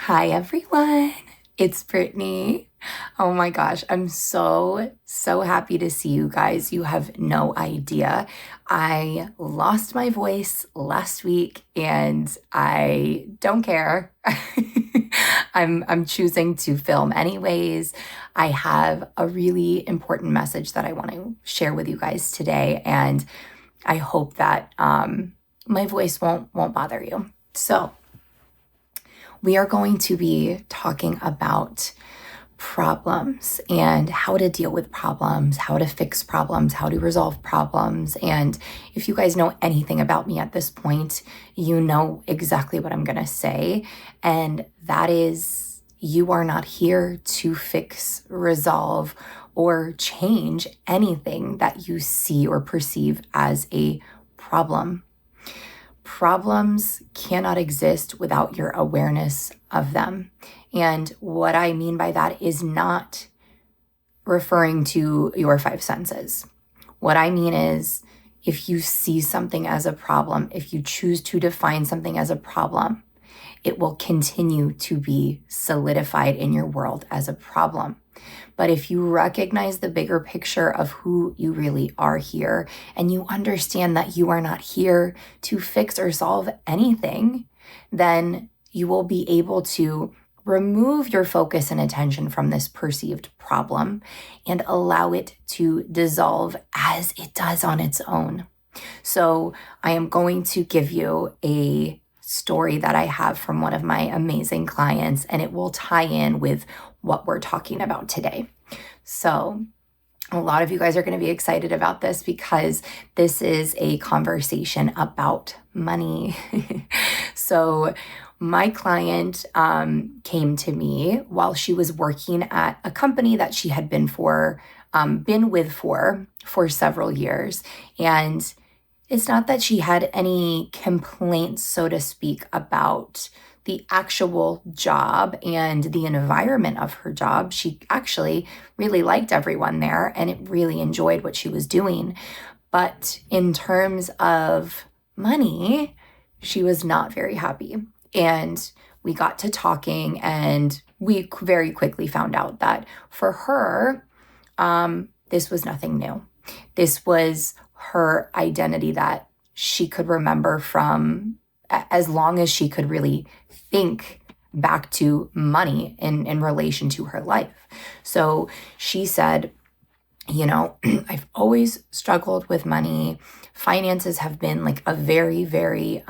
Hi everyone, it's Brittany. Oh my gosh, I'm so happy to see you guys. You have no idea. I lost my voice last week and I don't care. I'm choosing to film anyways. I have a really important message that I want to share with you guys today, and I hope that my voice won't bother you. So, we are going to be talking about problems and how to deal with problems, how to fix problems, how to resolve problems. And if you guys know anything about me at this point, you know exactly what I'm going to say. And that is, you are not here to fix, resolve, or change anything that you see or perceive as a problem. Problems cannot exist without your awareness of them. And what I mean by that is not referring to your five senses. What I mean is, if you see something as a problem, if you choose to define something as a problem, it will continue to be solidified in your world as a problem. But if you recognize the bigger picture of who you really are here, and you understand that you are not here to fix or solve anything, then you will be able to remove your focus and attention from this perceived problem and allow it to dissolve as it does on its own. So I am going to give you a story that I have from one of my amazing clients, and it will tie in with what we're talking about today. So a lot of you guys are going to be excited about this because this is a conversation about money. So my client came to me while she was working at a company that she had been with for several years. And it's not that she had any complaints, so to speak, about the actual job and the environment of her job. She actually really liked everyone there and it really enjoyed what she was doing. But in terms of money, she was not very happy. And we got to talking, and we very quickly found out that for her, this was nothing new. This was her identity that she could remember from as long as she could really think back to money in relation to her life. So she said, I've always struggled with money. Finances have been like a very, very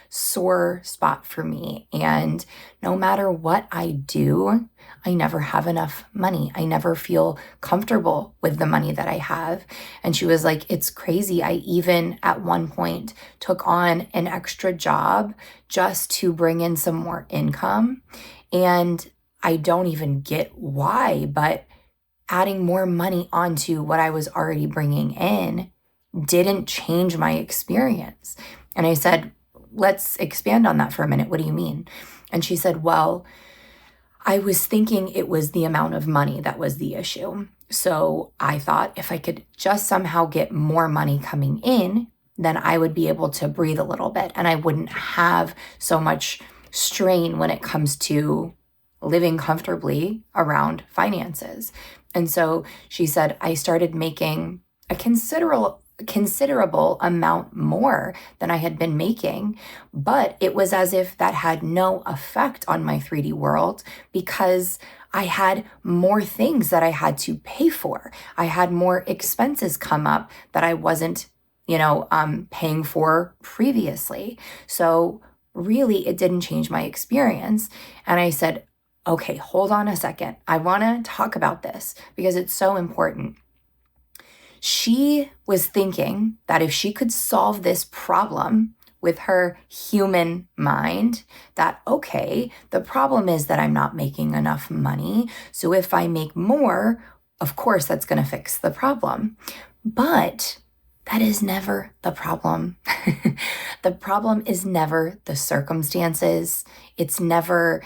sore spot for me. And no matter what I do, I never have enough money. I never feel comfortable with the money that I have. And she was like, it's crazy. I even at one point took on an extra job just to bring in some more income. And I don't even get why, but adding more money onto what I was already bringing in didn't change my experience. And I said, let's expand on that for a minute. What do you mean? And she said, well, I was thinking it was the amount of money that was the issue. So I thought if I could just somehow get more money coming in, then I would be able to breathe a little bit and I wouldn't have so much strain when it comes to living comfortably around finances. And so she said, I started making a considerable amount more than I had been making, but it was as if that had no effect on my 3D world because I had more things that I had to pay for. I had more expenses come up that I wasn't, paying for previously. So really, it didn't change my experience. And I said, okay, hold on a second. I want to talk about this because it's so important. She was thinking that if she could solve this problem with her human mind, that, okay, the problem is that I'm not making enough money. So if I make more, of course, that's going to fix the problem. But that is never the problem. The problem is never the circumstances. It's never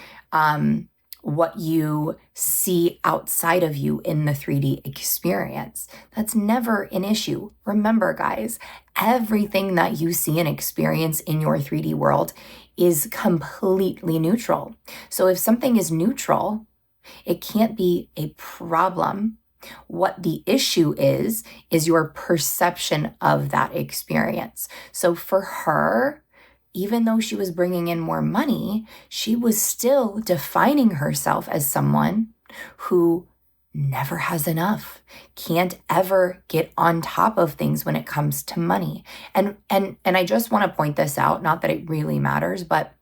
what you see outside of you in the 3D experience. That's never an issue. Remember, guys, everything that you see and experience in your 3D world is completely neutral. So if something is neutral, it can't be a problem. What the issue is your perception of that experience. So for her, even though she was bringing in more money, she was still defining herself as someone who never has enough, can't ever get on top of things when it comes to money. And I just want to point this out, not that it really matters, but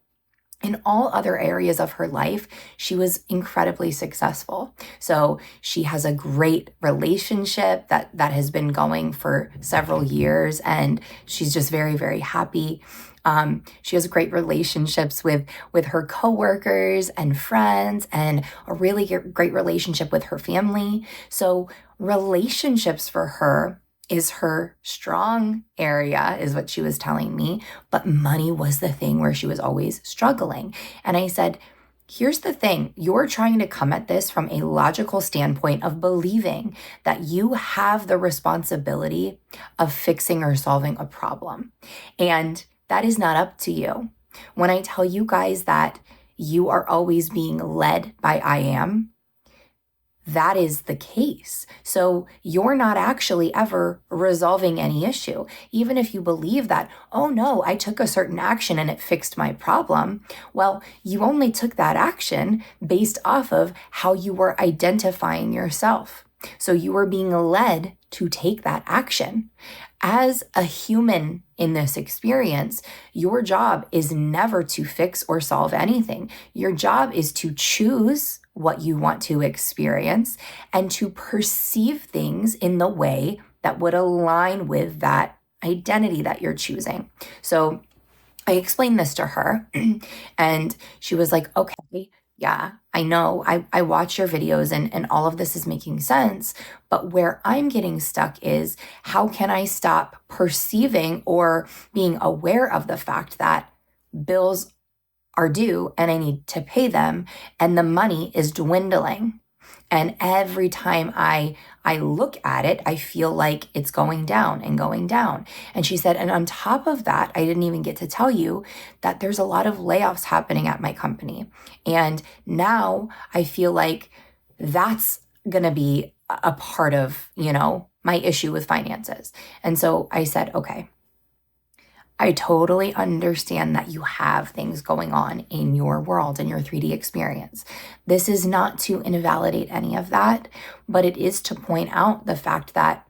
in all other areas of her life, she was incredibly successful. So she has a great relationship that has been going for several years, and she's just very, very happy. She has great relationships with her coworkers and friends, and a really great relationship with her family. So relationships for her is her strong area, is what she was telling me, but money was the thing where she was always struggling. And I said, here's the thing, you're trying to come at this from a logical standpoint of believing that you have the responsibility of fixing or solving a problem. And that is not up to you. When I tell you guys that you are always being led by I am, that is the case. So you're not actually ever resolving any issue. Even if you believe that, oh no, I took a certain action and it fixed my problem. Well, you only took that action based off of how you were identifying yourself. So you were being led to take that action. As a human in this experience, your job is never to fix or solve anything. Your job is to choose what you want to experience and to perceive things in the way that would align with that identity that you're choosing. So I explained this to her and she was like, okay, yeah, I know. I watch your videos and all of this is making sense. But where I'm getting stuck is, how can I stop perceiving or being aware of the fact that bills are due and I need to pay them and the money is dwindling? And every time I look at it, I feel like it's going down and going down. And she said, and on top of that, I didn't even get to tell you that there's a lot of layoffs happening at my company. And now I feel like that's going to be a part of, my issue with finances. And so I said, okay, I totally understand that you have things going on in your world, in your 3D experience. This is not to invalidate any of that, but it is to point out the fact that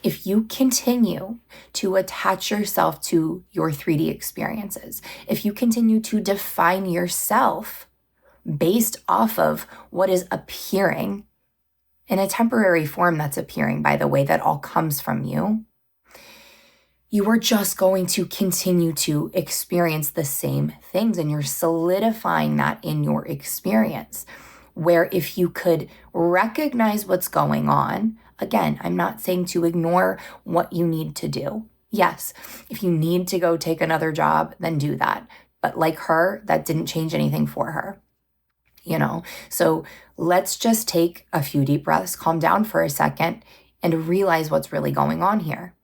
if you continue to attach yourself to your 3D experiences, if you continue to define yourself based off of what is appearing in a temporary form that's appearing, by the way, that all comes from you, you are just going to continue to experience the same things, and you're solidifying that in your experience. Where if you could recognize what's going on, again, I'm not saying to ignore what you need to do. Yes, if you need to go take another job, then do that. But like her, that didn't change anything for her. So let's just take a few deep breaths, calm down for a second, and realize what's really going on here.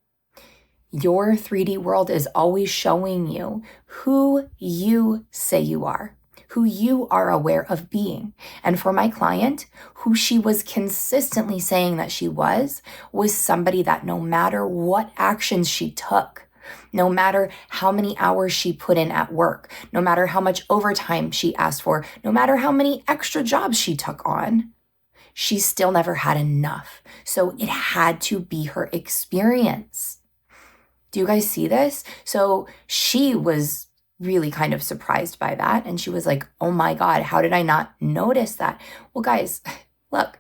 Your 3D world is always showing you who you say you are, who you are aware of being. And for my client, who she was consistently saying that she was somebody that no matter what actions she took, no matter how many hours she put in at work, no matter how much overtime she asked for, no matter how many extra jobs she took on, she still never had enough. So it had to be her experience. Do you guys see this? So she was really kind of surprised by that. And she was like, oh my God, how did I not notice that? Well, guys, look,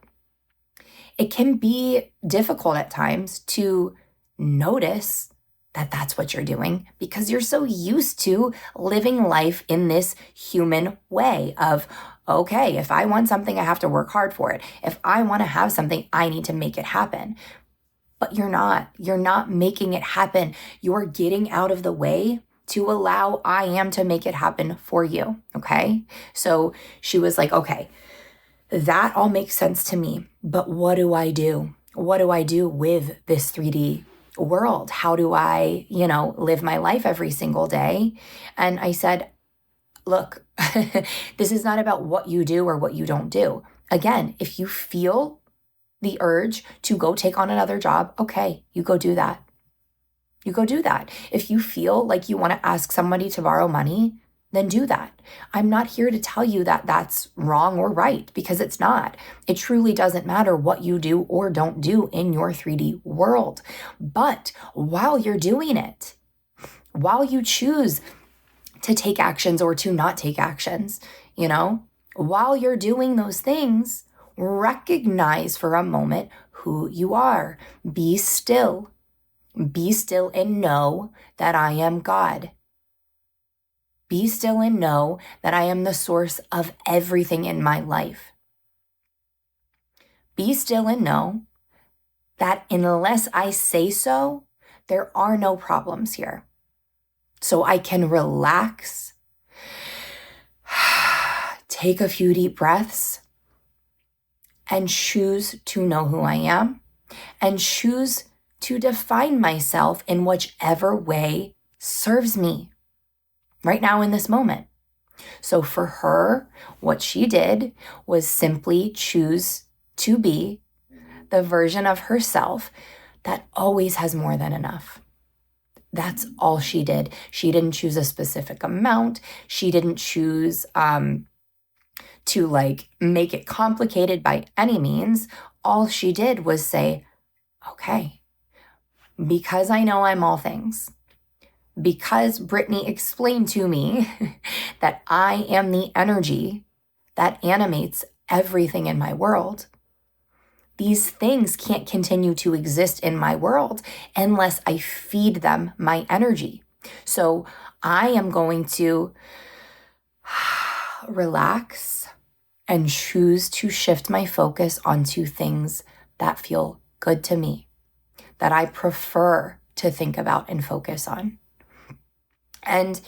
it can be difficult at times to notice that that's what you're doing because you're so used to living life in this human way of, okay, if I want something, I have to work hard for it. If I want to have something, I need to make it happen. But you're not making it happen. You're getting out of the way to allow I am to make it happen for you. Okay. So she was like, okay, that all makes sense to me, but what do I do? What do I do with this 3D world? How do I, live my life every single day? And I said, look, this is not about what you do or what you don't do. Again, if you feel the urge to go take on another job, okay, you go do that. You go do that. If you feel like you want to ask somebody to borrow money, then do that. I'm not here to tell you that that's wrong or right, because it's not. It truly doesn't matter what you do or don't do in your 3D world. But while you're doing it, while you choose to take actions or to not take actions, while you're doing those things, recognize for a moment who you are. Be still. Be still and know that I am God. Be still and know that I am the source of everything in my life. Be still and know that unless I say so, there are no problems here. So I can relax, take a few deep breaths, and choose to know who I am, and choose to define myself in whichever way serves me right now in this moment. So for her, what she did was simply choose to be the version of herself that always has more than enough. That's all she did. She didn't choose a specific amount. She didn't choose to make it complicated by any means. All she did was say, okay, because I know I'm all things, because Brittany explained to me that I am the energy that animates everything in my world, these things can't continue to exist in my world unless I feed them my energy. So I am going to relax and choose to shift my focus onto things that feel good to me, that I prefer to think about and focus on. And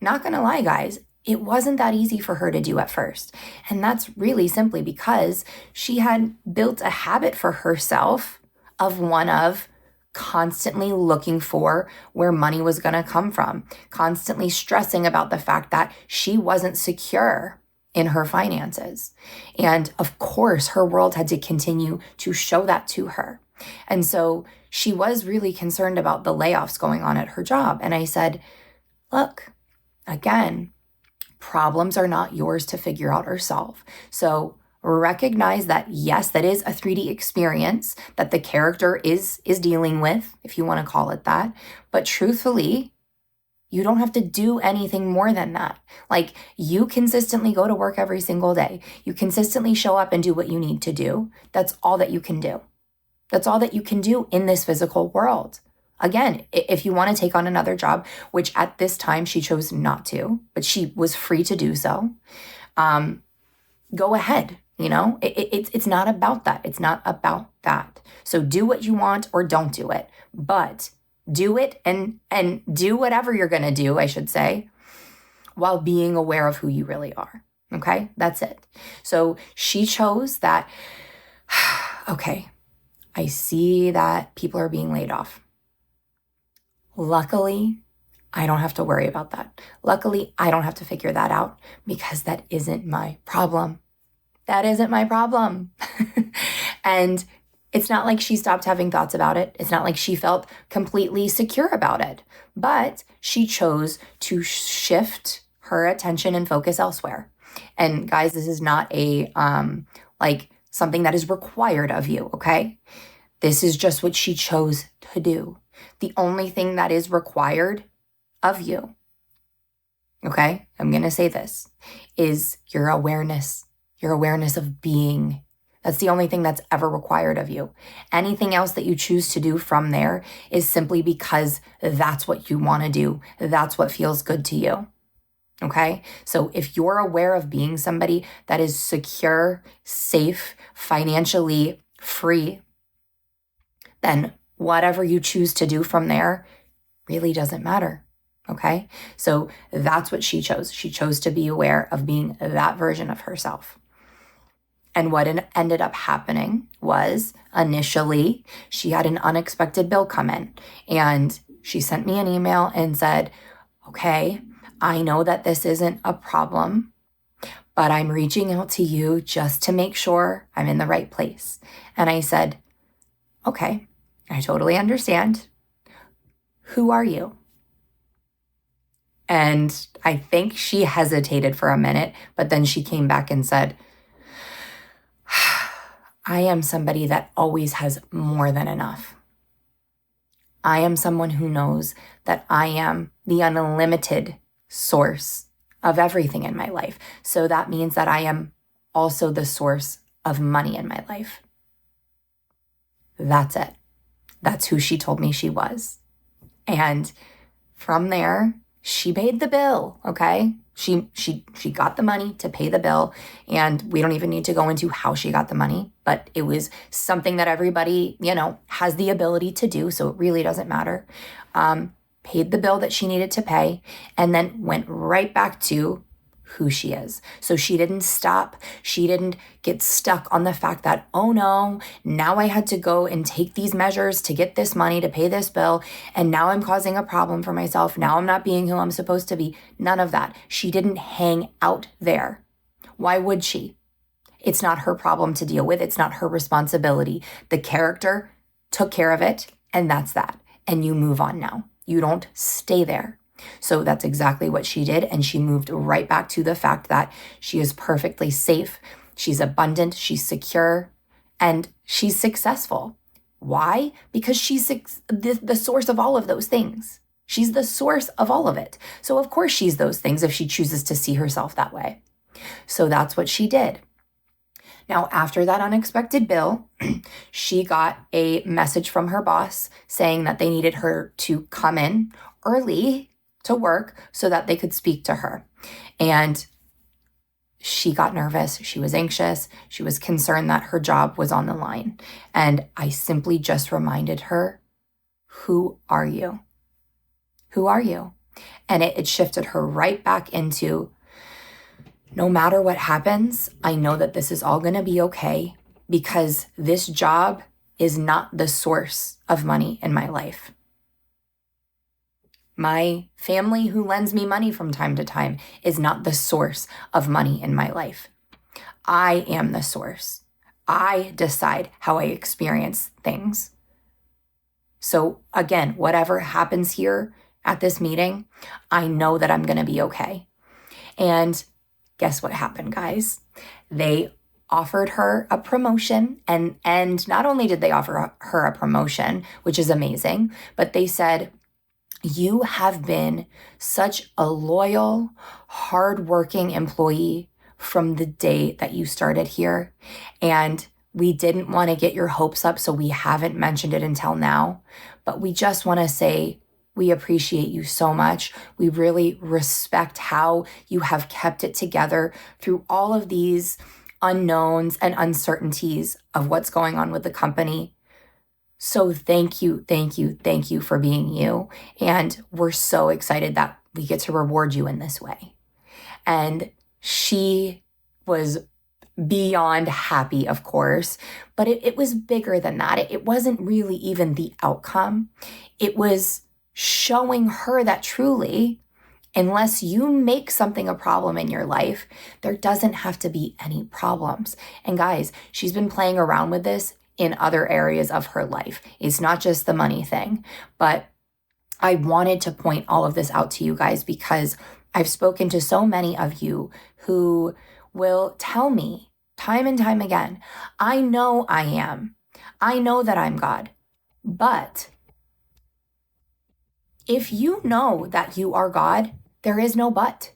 not gonna lie, guys, it wasn't that easy for her to do at first. And that's really simply because she had built a habit for herself of constantly looking for where money was gonna come from, constantly stressing about the fact that she wasn't secure in her finances. And of course, her world had to continue to show that to her. And so she was really concerned about the layoffs going on at her job. And I said, look, again, problems are not yours to figure out or solve. So recognize that, yes, that is a 3D experience that the character is dealing with, if you want to call it that. But truthfully, you don't have to do anything more than that. You consistently go to work every single day. You consistently show up and do what you need to do. That's all that you can do. That's all that you can do in this physical world. Again, if you want to take on another job, which at this time she chose not to, but she was free to do so, go ahead. It's not about that. It's not about that. So do what you want or don't do it, but do it and do whatever you're going to do, I should say, while being aware of who you really are. Okay, that's it. So she chose that, okay, I see that people are being laid off. Luckily, I don't have to worry about that. Luckily, I don't have to figure that out because that isn't my problem. That isn't my problem. And it's not like she stopped having thoughts about it. It's not like she felt completely secure about it. But she chose to shift her attention and focus elsewhere. And guys, this is not a something that is required of you, okay? This is just what she chose to do. The only thing that is required of you, okay, I'm going to say this, is your awareness of being. That's the only thing that's ever required of you. Anything else that you choose to do from there is simply because that's what you want to do. That's what feels good to you. Okay? So if you're aware of being somebody that is secure, safe, financially free, then whatever you choose to do from there really doesn't matter. Okay? So that's what she chose. She chose to be aware of being that version of herself. And what ended up happening was initially she had an unexpected bill come in and she sent me an email and said, okay, I know that this isn't a problem, but I'm reaching out to you just to make sure I'm in the right place. And I said, okay, I totally understand. Who are you? And I think she hesitated for a minute, but then she came back and said, I am somebody that always has more than enough. I am someone who knows that I am the unlimited source of everything in my life. So that means that I am also the source of money in my life. That's it. That's who she told me she was. And from there, she paid the bill, okay? She got the money to pay the bill, and we don't even need to go into how she got the money, but it was something that everybody, has the ability to do, so it really doesn't matter. Paid the bill that she needed to pay, and then went right back to who she is. So she didn't stop. She didn't get stuck on the fact that, oh no, now I had to go and take these measures to get this money to pay this bill, and now I'm causing a problem for myself. Now I'm not being who I'm supposed to be. None of that. She didn't hang out there. Why would she? It's not her problem to deal with. It's not her responsibility. The character took care of it, and that's that. And you move on now. You don't stay there. So that's exactly what she did. And she moved right back to the fact that she is perfectly safe. She's abundant. She's secure. And she's successful. Why? Because she's the source of all of those things. She's the source of all of it. So of course she's those things if she chooses to see herself that way. So that's what she did. Now, after that unexpected bill, she got a message from her boss saying that they needed her to come in early to work so that they could speak to her. And she got nervous. She was anxious. She was concerned that her job was on the line. And I simply just reminded her, who are you? Who are you? And it shifted her right back into, no matter what happens, I know that this is all going to be okay, because this job is not the source of money in my life. My family who lends me money from time to time is not the source of money in my life. I am the source. I decide how I experience things. So again, whatever happens here at this meeting, I know that I'm going to be okay. And guess what happened, guys? They offered her a promotion, and not only did they offer her a promotion, which is amazing, but they said, you have been such a loyal, hardworking employee from the day that you started here. And we didn't want to get your hopes up, so we haven't mentioned it until now. But we just want to say we appreciate you so much. We really respect how you have kept it together through all of these unknowns and uncertainties of what's going on with the company. So thank you for being you. And we're so excited that we get to reward you in this way. And she was beyond happy, of course, but it was bigger than that. It wasn't really even the outcome. It was showing her that truly, unless you make something a problem in your life, there doesn't have to be any problems. And guys, she's been playing around with this in other areas of her life. It's not just the money thing, but I wanted to point all of this out to you guys because I've spoken to so many of you who will tell me time and time again, I know I am. I know that I'm God. But if you know that you are God, there is no but.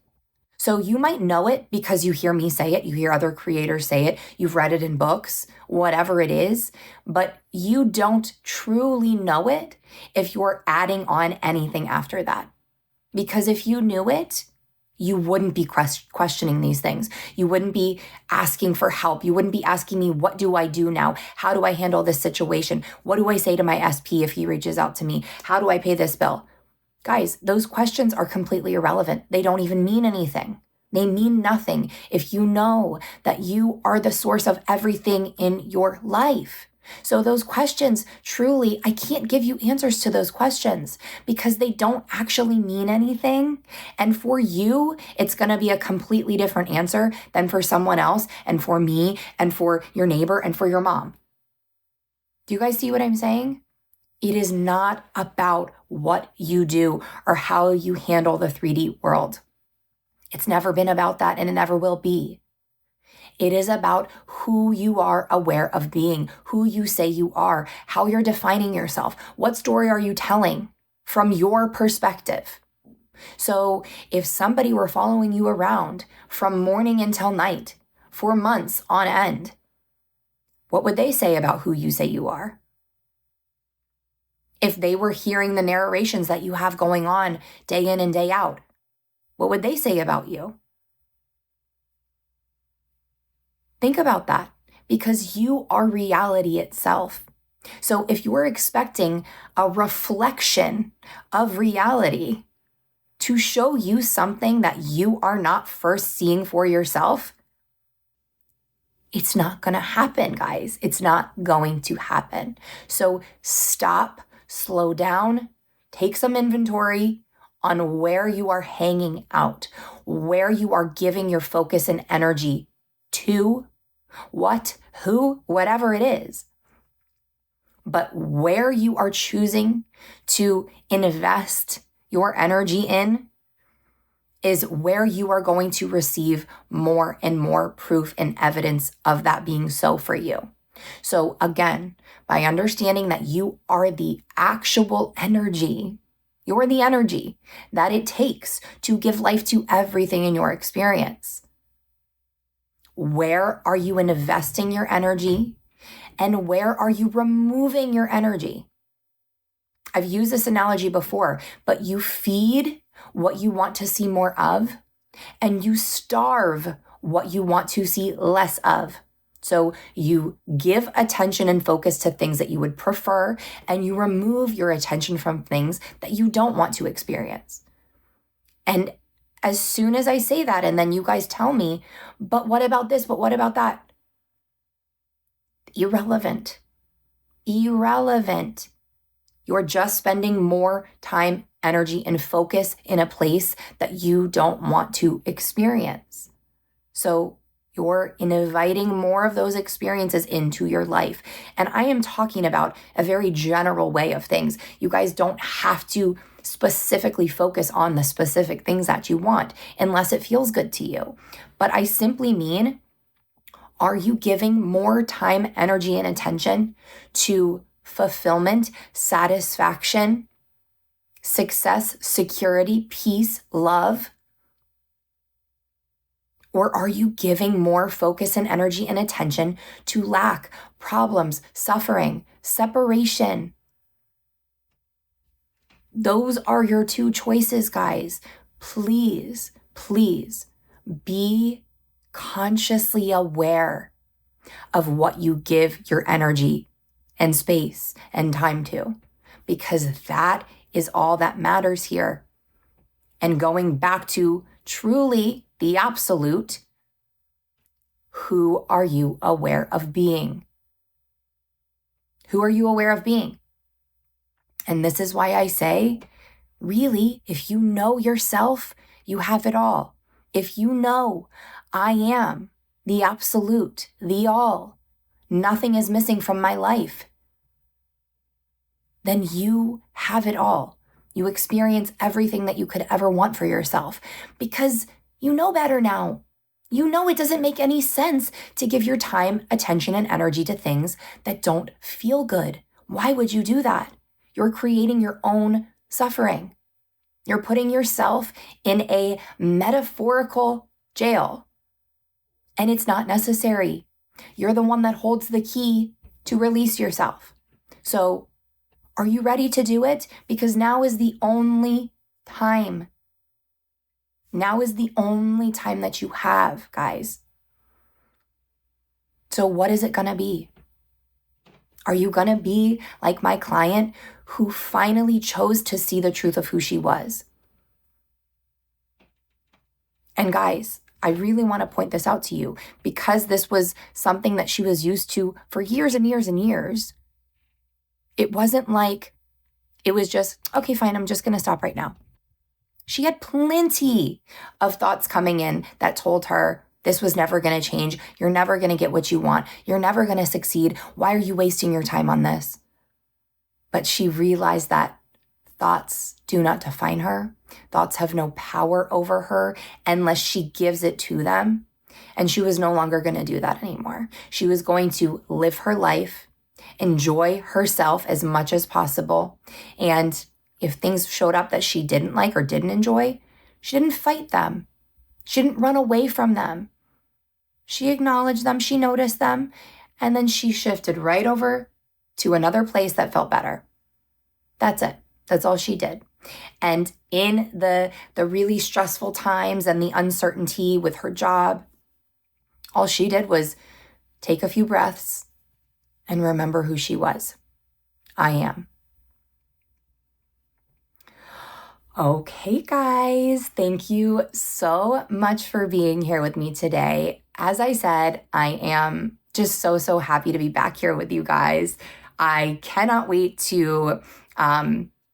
So you might know it because you hear me say it, you hear other creators say it, you've read it in books, whatever it is, but you don't truly know it if you're adding on anything after that. Because if you knew it, you wouldn't be questioning these things. You wouldn't be asking for help. You wouldn't be asking me, what do I do now? How do I handle this situation? What do I say to my SP if he reaches out to me? How do I pay this bill? Guys, those questions are completely irrelevant. They don't even mean anything. They mean nothing if you know that you are the source of everything in your life. So those questions, truly, I can't give you answers to those questions because they don't actually mean anything. And for you, it's going to be a completely different answer than for someone else and for me and for your neighbor and for your mom. Do you guys see what I'm saying? It is not about what you do or how you handle the 3D world. It's never been about that and it never will be. It is about who you are aware of being, who you say you are, how you're defining yourself. What story are you telling from your perspective? So if somebody were following you around from morning until night for months on end, what would they say about who you say you are? If they were hearing the narrations that you have going on day in and day out, what would they say about you? Think about that, because you are reality itself. So if you're expecting a reflection of reality to show you something that you are not first seeing for yourself, it's not going to happen, guys. It's not going to happen. So stop, slow down, take some inventory on where you are hanging out, where you are giving your focus and energy to, what, who, whatever it is. But where you are choosing to invest your energy in is where you are going to receive more and more proof and evidence of that being so for you. So again, by understanding that you are the actual energy, you're the energy that it takes to give life to everything in your experience. Where are you investing your energy? And where are you removing your energy? I've used this analogy before, but you feed what you want to see more of, and you starve what you want to see less of. So you give attention and focus to things that you would prefer, and you remove your attention from things that you don't want to experience. And as soon as I say that, and then you guys tell me, but what about this? But what about that? Irrelevant. Irrelevant. You're just spending more time, energy, and focus in a place that you don't want to experience. So you're inviting more of those experiences into your life. And I am talking about a very general way of things. You guys don't have to specifically focus on the specific things that you want unless it feels good to you. But I simply mean, are you giving more time, energy, and attention to fulfillment, satisfaction, success, security, peace, love? Or are you giving more focus and energy and attention to lack, problems, suffering, separation? Those are your two choices, guys. Please, please be consciously aware of what you give your energy and space and time to, because that is all that matters here. And going back to truly the absolute, who are you aware of being? Who are you aware of being? And this is why I say, really, if you know yourself, you have it all. If you know I am the absolute, the all, nothing is missing from my life, then you have it all. You experience everything that you could ever want for yourself because you know better now. You know it doesn't make any sense to give your time, attention, and energy to things that don't feel good. Why would you do that? You're creating your own suffering. You're putting yourself in a metaphorical jail, and it's not necessary. You're the one that holds the key to release yourself. So, are you ready to do it? Because now is the only time. Now is the only time that you have, guys. So what is it going to be? Are you going to be like my client who finally chose to see the truth of who she was? And guys, I really want to point this out to you because this was something that she was used to for years and years and years. It wasn't like it was just, okay, fine, I'm just going to stop right now. She had plenty of thoughts coming in that told her this was never going to change. You're never going to get what you want. You're never going to succeed. Why are you wasting your time on this? But she realized that thoughts do not define her. Thoughts have no power over her unless she gives it to them. And she was no longer going to do that anymore. She was going to live her life, enjoy herself as much as possible. And if things showed up that she didn't like or didn't enjoy, she didn't fight them. She didn't run away from them. She acknowledged them, she noticed them, and then she shifted right over to another place that felt better. That's it. That's all she did. And in the really stressful times and the uncertainty with her job, all she did was take a few breaths and remember who she was. I am. Okay, guys, thank you so much for being here with me today. As I said, I am just so happy to be back here with you guys. I cannot wait to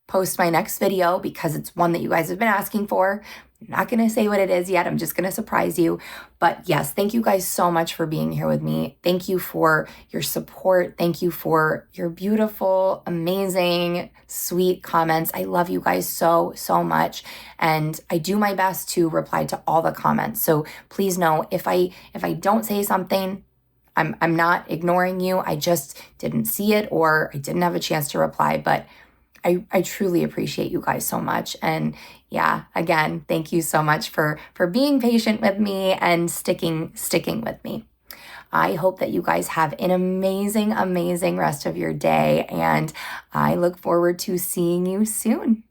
post my next video because it's one that you guys have been asking for. I'm not going to say what it is yet. I'm just going to surprise you. But yes, thank you guys so much for being here with me. Thank you for your support. Thank you for your beautiful, amazing, sweet comments. I love you guys so much. And I do my best to reply to all the comments. So please know if I don't say something, I'm not ignoring you. I just didn't see it or I didn't have a chance to reply, but I truly appreciate you guys so much. And yeah, again, thank you so much for being patient with me and sticking with me. I hope that you guys have an amazing rest of your day, and I look forward to seeing you soon.